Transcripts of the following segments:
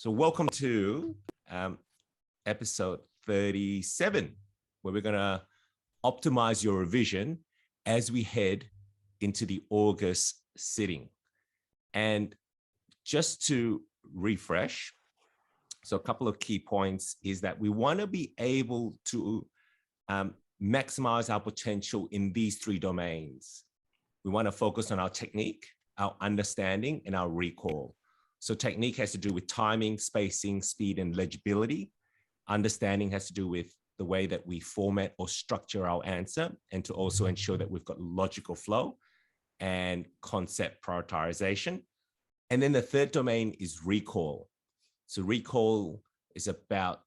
So welcome to episode 37, where we're going to optimize your revision as we head into the August sitting. And just to refresh, so a couple of key points is that we want to be able to maximize our potential in these three domains. We want to focus on our technique, our understanding, and our recall. So technique has to do with timing, spacing, speed, and legibility. Understanding has to do with the way that we format or structure our answer, and to also ensure that we've got logical flow and concept prioritization. And then the third domain is recall. So recall is about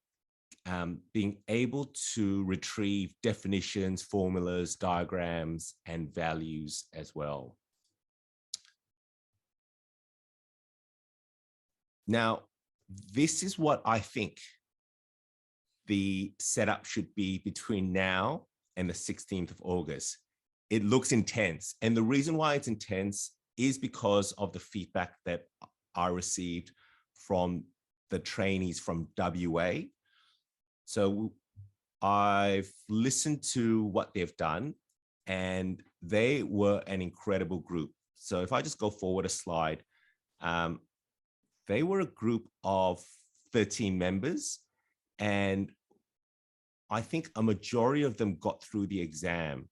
being able to retrieve definitions, formulas, diagrams, and values as well. Now, this is what I think the setup should be between now and the 16th of August. It looks intense. And the reason why it's intense is because of the feedback that I received from the trainees from WA. So I've listened to what they've done, and they were an incredible group. So if I just go forward a slide, they were a group of 13 members, and I think a majority of them got through the exam.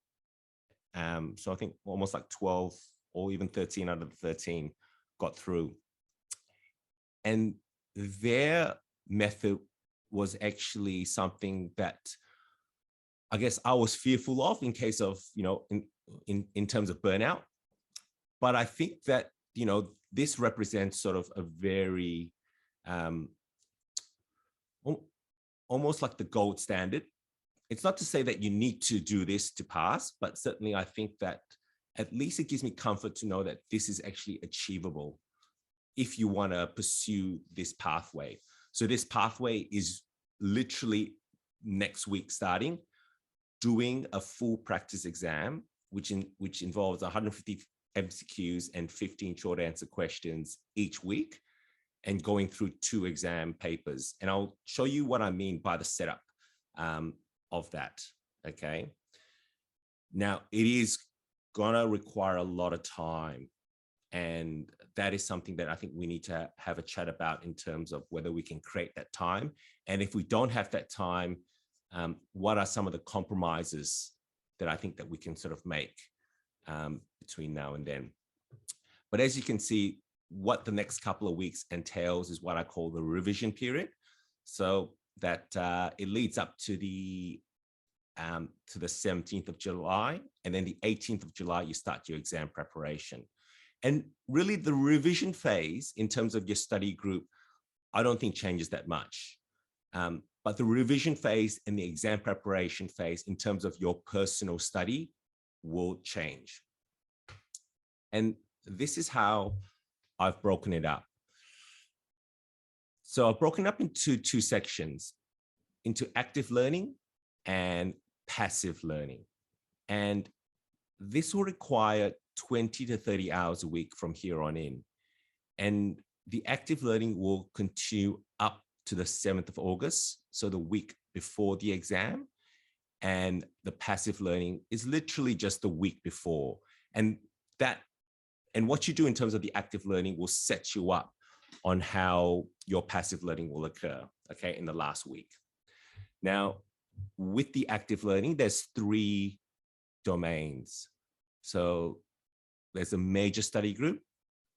So I think almost like 12 or even 13 out of the 13 got through. And their method was actually something that I guess I was fearful of in case of, in terms of burnout. But I think that, this represents sort of a very, almost like the gold standard. It's not to say that you need to do this to pass, but certainly I think that at least it gives me comfort to know that this is actually achievable if you want to pursue this pathway. So this pathway is literally next week starting, doing a full practice exam, which involves 150 MCQs and 15 short answer questions each week, and going through 2 exam papers. And I'll show you what I mean by the setup of that, okay? Now, it is gonna require a lot of time, and that is something that I think we need to have a chat about in terms of whether we can create that time. And if we don't have that time, what are some of the compromises that I think that we can sort of make between now and then. But as you can see, what the next couple of weeks entails is what I call the revision period. So that it leads up to the 17th of July, and then the 18th of July, you start your exam preparation. And really the revision phase in terms of your study group, I don't think changes that much. But the revision phase and the exam preparation phase in terms of your personal study will change. And this is how I've broken it up. So I've broken up into 2 sections, into active learning and passive learning. And this will require 20 to 30 hours a week from here on in. And the active learning will continue up to the 7th of August, so the week before the exam. And the passive learning is literally just the week before. And what you do in terms of the active learning will set you up on how your passive learning will occur, okay, in the last week. Now, with the active learning, there's 3 domains. So there's a major study group,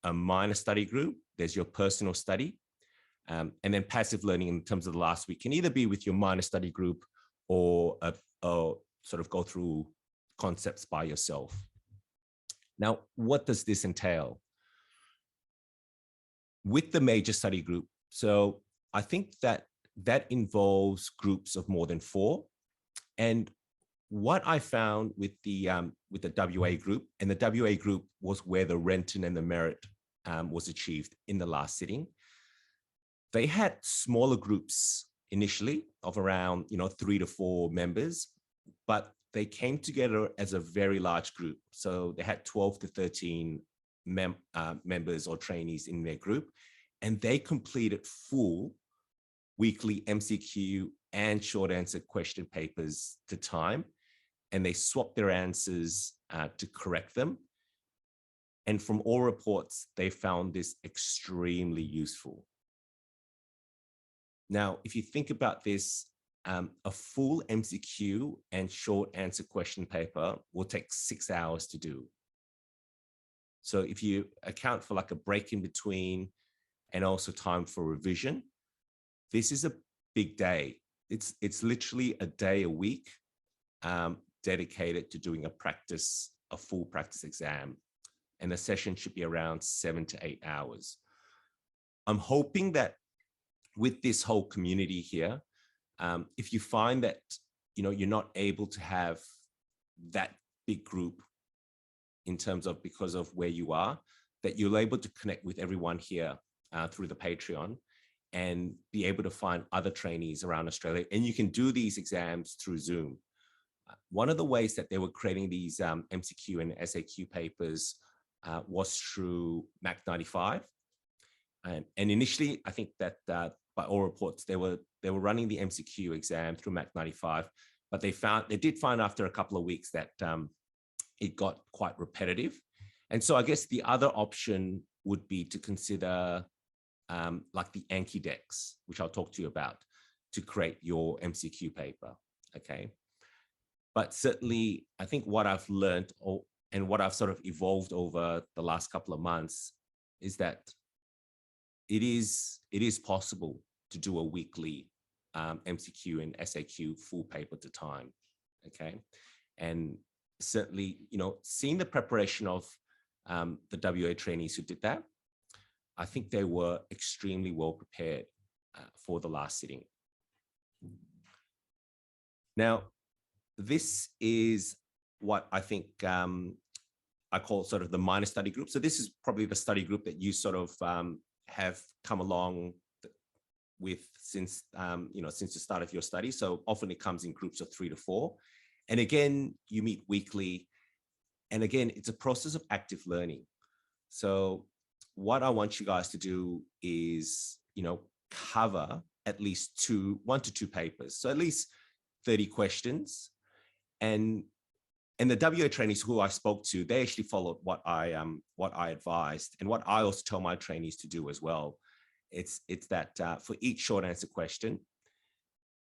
a minor study group, there's your personal study, and then passive learning in terms of the last week can either be with your minor study group or sort of go through concepts by yourself. Now, what does this entail? With the major study group, so I think that involves groups of more than 4. And what I found with the WA group, and the WA group was where the Renton and the merit was achieved in the last sitting. They had smaller groups initially of around 3 to 4 members, but they came together as a very large group. So they had 12 to 13 members or trainees in their group, and they completed full weekly MCQ and short answer question papers to time, and they swapped their answers to correct them. And from all reports, they found this extremely useful. Now, if you think about this, a full MCQ and short answer question paper will take 6 hours to do. So if you account for like a break in between and also time for revision, this is a big day. It's literally a day a week dedicated to doing a full practice exam. And the session should be around 7 to 8 hours. I'm hoping that with this whole community here, if you find that you're not able to have that big group in terms of because of where you are, that you're able to connect with everyone here through the Patreon and be able to find other trainees around Australia. And you can do these exams through Zoom. One of the ways that they were creating these MCQ and SAQ papers was through Mac 95. And initially, I think that by all reports, they were running the MCQ exam through Mac 95, but they did find after a couple of weeks that it got quite repetitive. And so I guess the other option would be to consider like the Anki decks, which I'll talk to you about, to create your MCQ paper, okay? But certainly, I think what I've learned and what I've sort of evolved over the last couple of months is that it is possible to do a weekly MCQ and SAQ full paper to time, okay? And certainly, seeing the preparation of the WA trainees who did that, I think they were extremely well prepared for the last sitting. Now, this is what I think I call sort of the minor study group. So this is probably the study group that you sort of have come along with since since the start of your study. So often it comes in groups of 3 to 4. And again, you meet weekly. And again, it's a process of active learning. So what I want you guys to do is, cover at least 1 to 2 papers. So at least 30 questions. And the WA trainees who I spoke to, they actually followed what I advised, and what I also tell my trainees to do as well. It's that for each short answer question,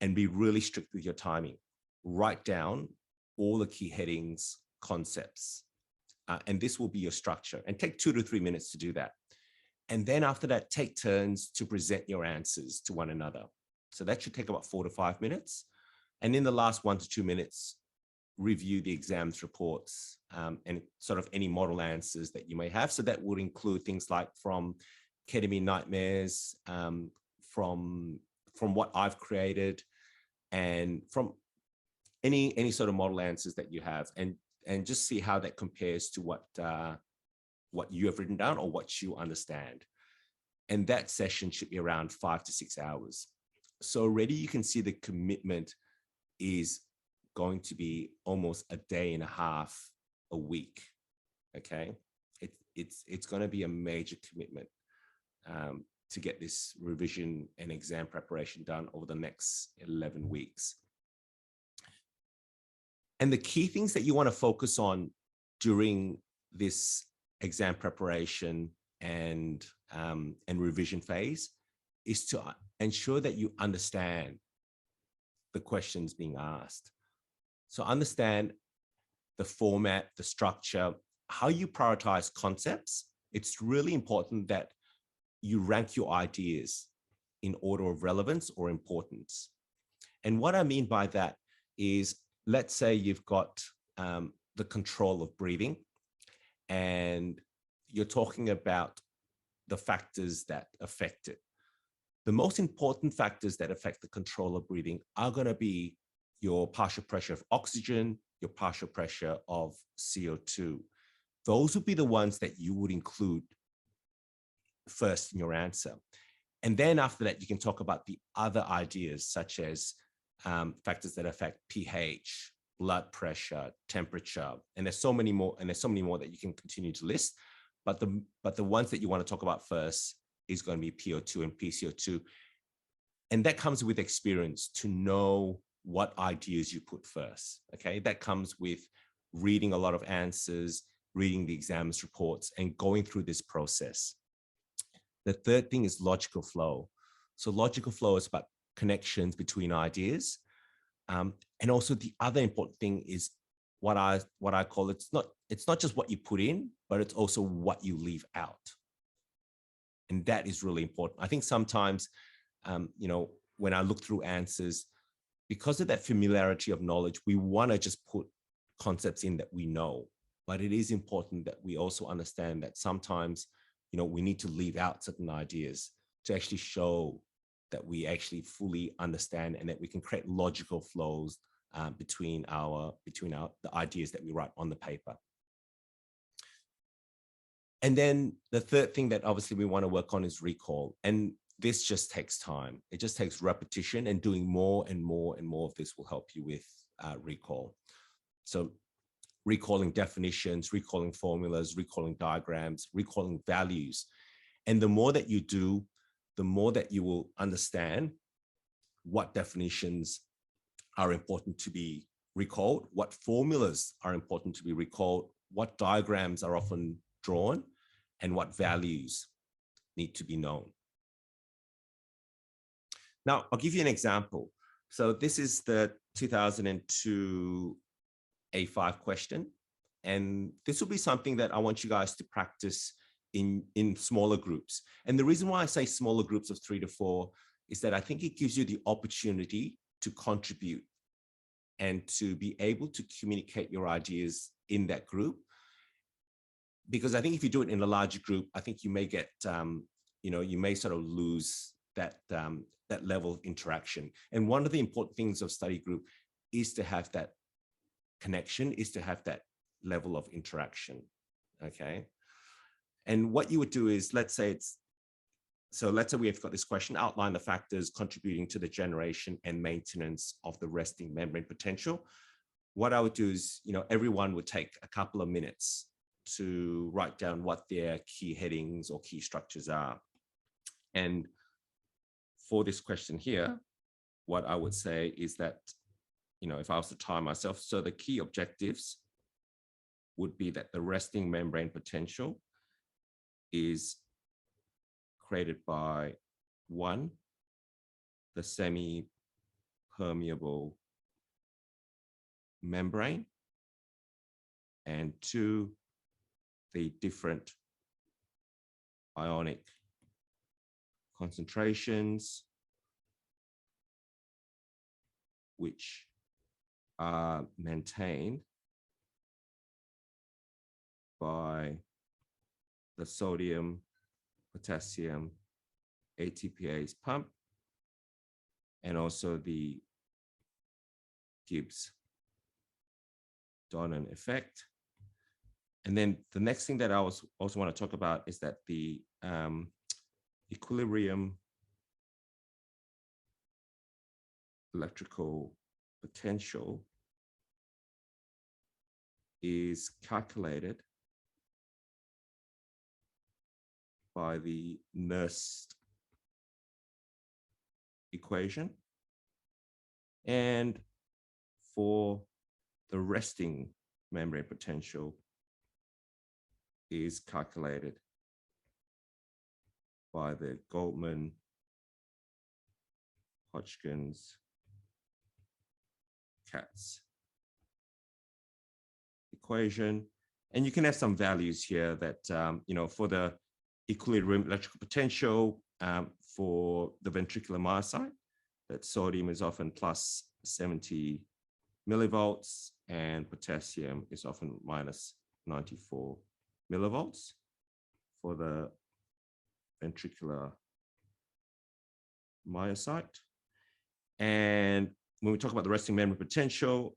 and be really strict with your timing. Write down all the key headings, concepts, and this will be your structure. And take 2 to 3 minutes to do that. And then after that, take turns to present your answers to one another. So that should take about 4 to 5 minutes. And in the last 1 to 2 minutes, review the exams reports and sort of any model answers that you may have. So that would include things like from ketamine nightmares, from what I've created, and from any sort of model answers that you have, and just see how that compares to what you have written down or what you understand. And that session should be around 5 to 6 hours. So already you can see the commitment is going to be almost a day and a half a week, okay? It's going to be a major commitment to get this revision and exam preparation done over the next 11 weeks. And the key things that you want to focus on during this exam preparation and revision phase is to ensure that you understand the questions being asked. So understand the format, the structure, how you prioritize concepts. It's really important that you rank your ideas in order of relevance or importance. And what I mean by that is, let's say you've got the control of breathing, and you're talking about the factors that affect it. The most important factors that affect the control of breathing are going to be your partial pressure of oxygen, your partial pressure of CO2. Those would be the ones that you would include first in your answer. And then after that, you can talk about the other ideas, such as factors that affect pH, blood pressure, temperature, and there's so many more, that you can continue to list. But the ones that you want to talk about first is going to be PO2 and PCO2. And that comes with experience to know what ideas you put first, okay? That comes with reading a lot of answers, reading the exams reports, and going through this process. The third thing is logical flow. So logical flow is about connections between ideas. And also the other important thing is what I call, it's not just what you put in, but it's also what you leave out. And that is really important. I think sometimes, when I look through answers, because of that familiarity of knowledge, we want to just put concepts in that we know. But it is important that we also understand that sometimes, we need to leave out certain ideas to actually show that we actually fully understand and that we can create logical flows between the ideas that we write on the paper. And then the third thing that obviously we want to work on is recall. And this just takes time. It just takes repetition, and doing more and more and more of this will help you with recall. So recalling definitions, recalling formulas, recalling diagrams, recalling values. And the more that you do, the more that you will understand what definitions are important to be recalled, what formulas are important to be recalled, what diagrams are often drawn, and what values need to be known. Now, I'll give you an example. So this is the 2002 A5 question. And this will be something that I want you guys to practice in smaller groups. And the reason why I say smaller groups of 3 to 4 is that I think it gives you the opportunity to contribute and to be able to communicate your ideas in that group. Because I think if you do it in a larger group, I think you may get, you may sort of lose that level of interaction. And one of the important things of study group is to have that connection, is to have that level of interaction, okay? And what you would do is, let's say we've got this question: outline the factors contributing to the generation and maintenance of the resting membrane potential. What I would do is, everyone would take a couple of minutes to write down what their key headings or key structures are. And for this question here, what I would say is that, if I was to time myself, so the key objectives would be that the resting membrane potential is created by 1, the semi-permeable membrane, and 2, the different ionic concentrations which are maintained by the sodium, potassium, ATPase pump, and also the Gibbs-Donan effect. And then the next thing that I also want to talk about is that the equilibrium electrical potential is calculated by the Nernst equation. And for the resting membrane potential is calculated by the Goldman-Hodgkins equation. And you can have some values here that, for the equilibrium electrical potential for the ventricular myocyte, that sodium is often plus 70 millivolts and potassium is often minus 94 millivolts for the ventricular myocyte. And when we talk about the resting membrane potential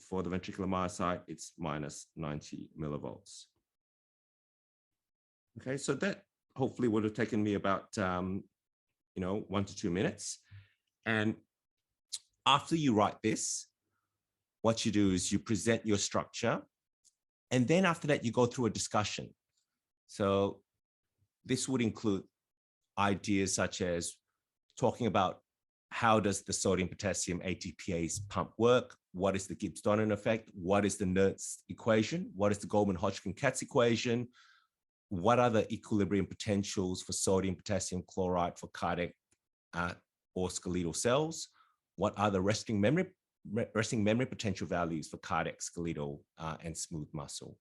for the ventricular myocyte, it's minus 90 millivolts. Okay, so that hopefully would have taken me about 1 to 2 minutes. And after you write this, what you do is you present your structure, and then after that you go through a discussion. So this would include ideas such as talking about how does the sodium potassium ATPase pump work? What is the Gibbs-Donan effect? What is the Nernst equation? What is the Goldman-Hodgkin-Katz equation? What are the equilibrium potentials for sodium potassium chloride for cardiac or skeletal cells? What are the resting memory potential values for cardiac, skeletal, and smooth muscle?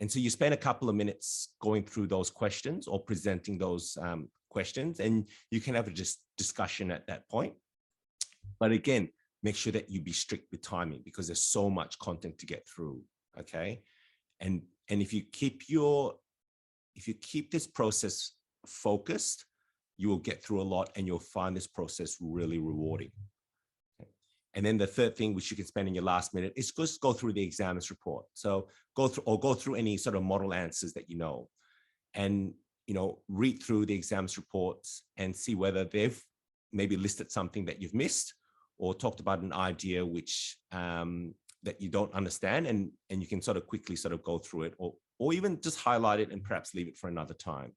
And so you spend a couple of minutes going through those questions or presenting those questions, and you can have a discussion at that point. But again, make sure that you be strict with timing because there's so much content to get through, okay? And if you keep this process focused, you will get through a lot and you'll find this process really rewarding. Okay. And then the third thing, which you can spend in your last minute, is just go through the examiner's report. So go through any sort of model answers that you know, and read through the exams reports and see whether they've maybe listed something that you've missed or talked about an idea which that you don't understand, and you can sort of quickly sort of go through it, or even just highlight it and perhaps leave it for another time.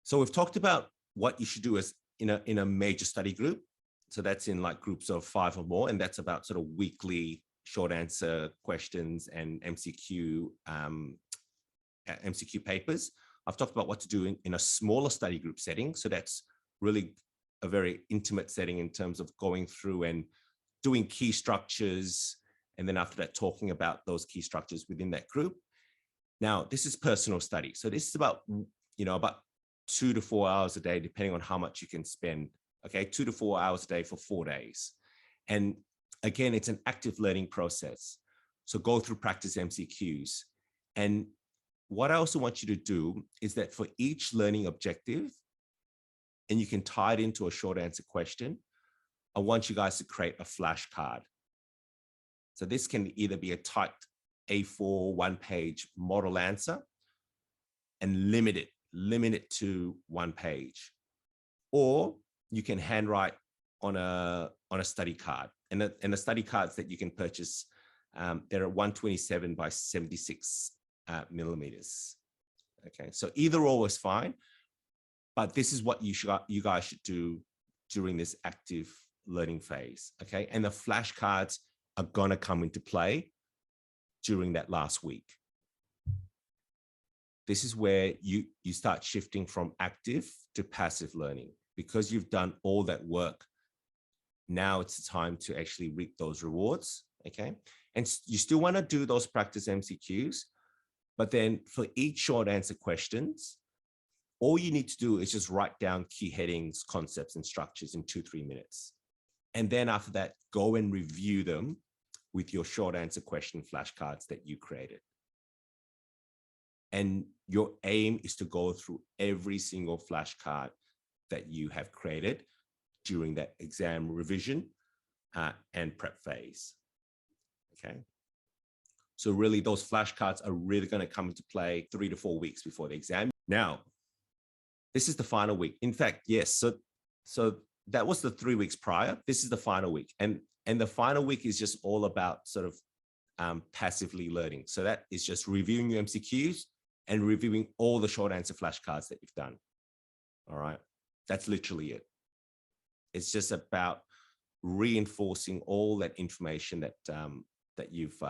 So we've talked about what you should do as in a major study group. So that's in like groups of 5 or more, and that's about sort of weekly short answer questions and MCQ papers. I've talked about what to do in a smaller study group setting. So that's really a very intimate setting in terms of going through and doing key structures, and then after that, talking about those key structures within that group. Now, this is personal study. So this is about, about 2 to 4 hours a day, depending on how much you can spend. Okay, 2 to 4 hours a day for 4 days. And again, it's an active learning process. So go through practice MCQs. And what I also want you to do is that for each learning objective, and you can tie it into a short answer question, I want you guys to create a flashcard. So this can either be a typed A4 one-page model answer and limit it to 1 page, or you can handwrite on a study card, and the study cards that you can purchase, they're 127 by 76 millimeters. Okay, so either or is fine, but this is what you guys should do during this active learning phase. Okay, and the flashcards are gonna come into play during that last week. This is where you start shifting from active to passive learning, because you've done all that work. Now it's the time to actually reap those rewards, okay? And you still want to do those practice MCQs, but then for each short answer questions, all you need to do is just write down key headings, concepts, and structures in 2-3 minutes. And then after that, go and review them with your short answer question flashcards that you created. And your aim is to go through every single flashcard that you have created during that exam revision and prep phase. Okay. So really those flashcards are really going to come into play 3 to 4 weeks before the exam. Now, this is the final week. In fact, yes. So that was the 3 weeks prior. This is the final week. And the final week is just all about sort of passively learning. So that is just reviewing your MCQs and reviewing all the short answer flashcards that you've done. All right. That's literally it. It's just about reinforcing all that information that you've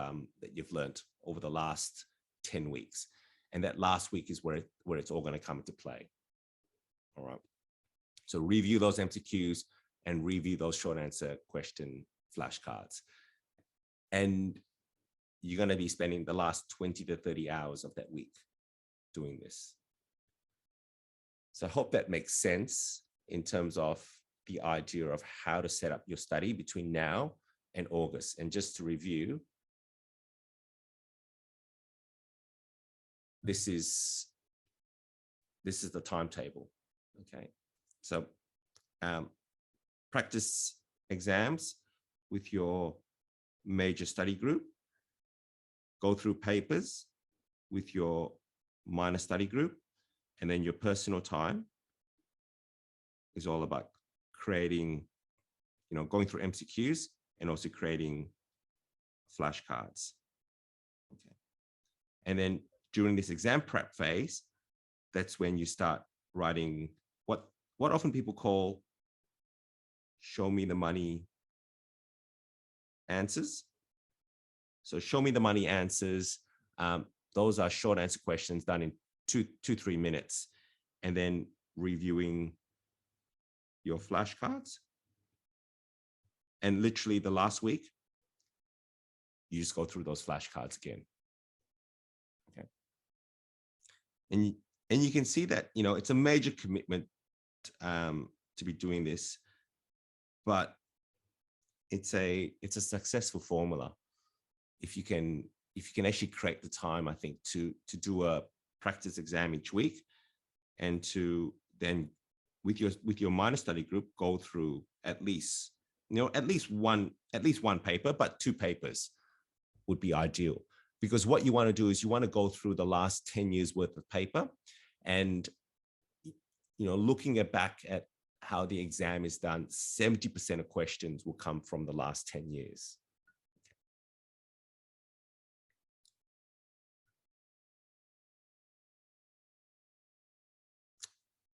learned over the last 10 weeks. And that last week is where it's all going to come into play. All right. So review those MCQs and review those short answer question flashcards. And you're going to be spending the last 20 to 30 hours of that week doing this. So I hope that makes sense in terms of the idea of how to set up your study between now and August. And just to review, this is the timetable. Okay, so practice exams with your major study group, go through papers with your minor study group, and then your personal time is all about creating, going through MCQs and also creating flashcards. Okay. And then during this exam prep phase, that's when you start writing what often people call show me the money answers. So show me the money answers. Those are short answer questions done in 3 minutes, and then reviewing your flashcards. And literally the last week, you just go through those flashcards again. Okay. And you can see that, you know, it's a major commitment to be doing this, but it's a successful formula. If you can actually create the time, I think, to do a practice exam each week, and to then with your minor study group go through at least one paper, but 2 papers would be ideal. Because what you want to do is you want to go through the last 10 years worth of paper, and, you know, looking back at how the exam is done, 70% of questions will come from the last 10 years.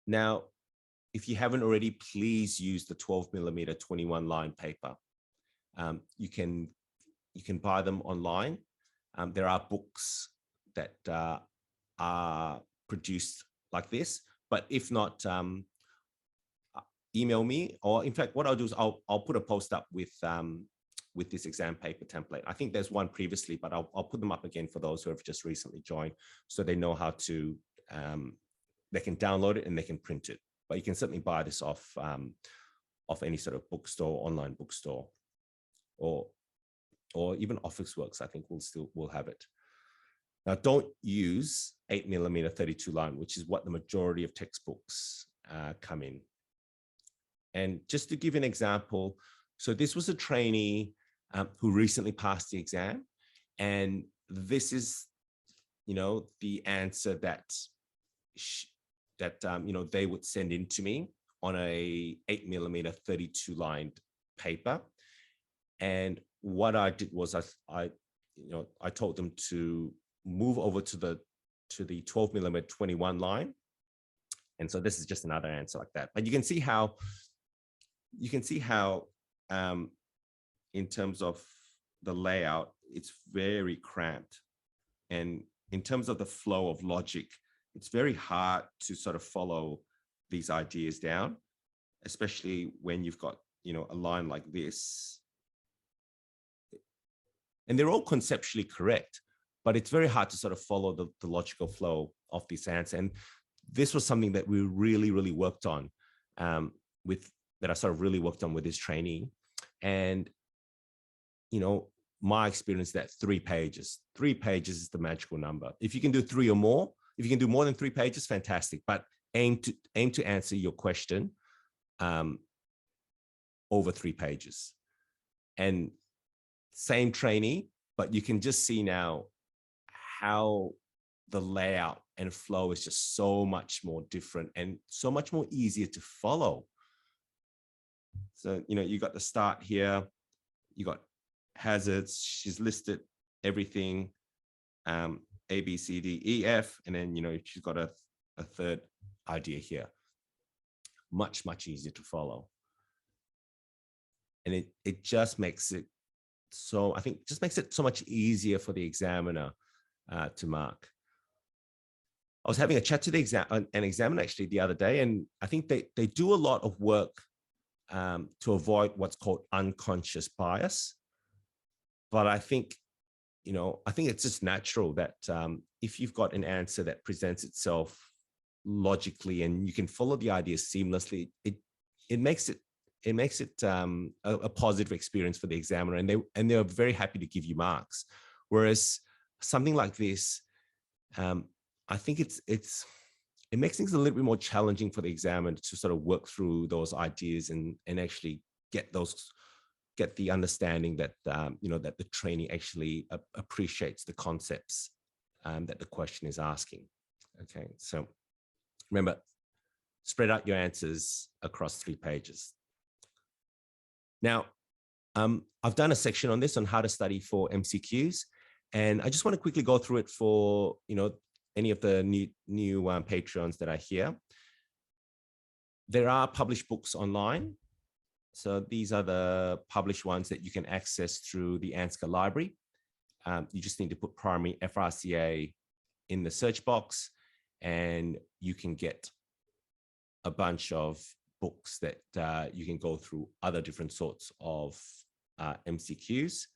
Now, if you haven't already, please use the 12mm 21 line paper. You can buy them online. There are books that are produced like this, but if not, email me, or in fact, what I'll do is I'll put a post up with this exam paper template. I think there's one previously, but I'll put them up again for those who have just recently joined, so they know how to, they can download it and they can print it. But you can certainly buy this off any sort of bookstore, online bookstore, or even Officeworks. I think we'll have it. Now, don't use 8mm 32 line, which is what the majority of textbooks come in. And just to give an example, so this was a trainee who recently passed the exam, and this is, you know, the answer that you know, they would send in to me on a 8mm 32 lined paper. And what I did was I told them to move over to the 12mm 21 line. And so this is just another answer like that. But you can see how in terms of the layout, it's very cramped. And in terms of the flow of logic, it's very hard to sort of follow these ideas down, especially when you've got, you know, a line like this. And they're all conceptually correct, but it's very hard to sort of follow the logical flow of this answer. And this was something that we really, really worked on that I sort of really worked on with this trainee. And, you know, my experience that 3 pages is the magical number. If you can do 3 or more, if you can do more than 3 pages, fantastic. But aim to answer your question over 3 pages. And same trainee, but you can just see now how the layout and flow is just so much more different and so much more easier to follow. So, you know, you got the start here, you got hazards, she's listed everything, A, B, C, D, E, F, and then, you know, she's got a third idea here. Much, much easier to follow. And it just makes it so, I think, just makes it so much easier for the examiner to mark. I was having a chat to an examiner actually the other day, and I think they do a lot of work to avoid what's called unconscious bias. But I think, you know, I think it's just natural that if you've got an answer that presents itself logically and you can follow the ideas seamlessly, it makes it a positive experience for the examiner, and they're very happy to give you marks. Whereas something like this, I think it makes things a little bit more challenging for the examiner to sort of work through those ideas and actually get the understanding that you know, that the trainee actually appreciates the concepts that the question is asking. Okay, so remember, spread out your answers across 3 pages. Now, I've done a section on this, on how to study for MCQs, and I just want to quickly go through it for, you know, any of the new Patreons that are here, there are published books online. So these are the published ones that you can access through the ANZCA library. You just need to put primary FRCA in the search box, and you can get a bunch of books that you can go through other different sorts of MCQs.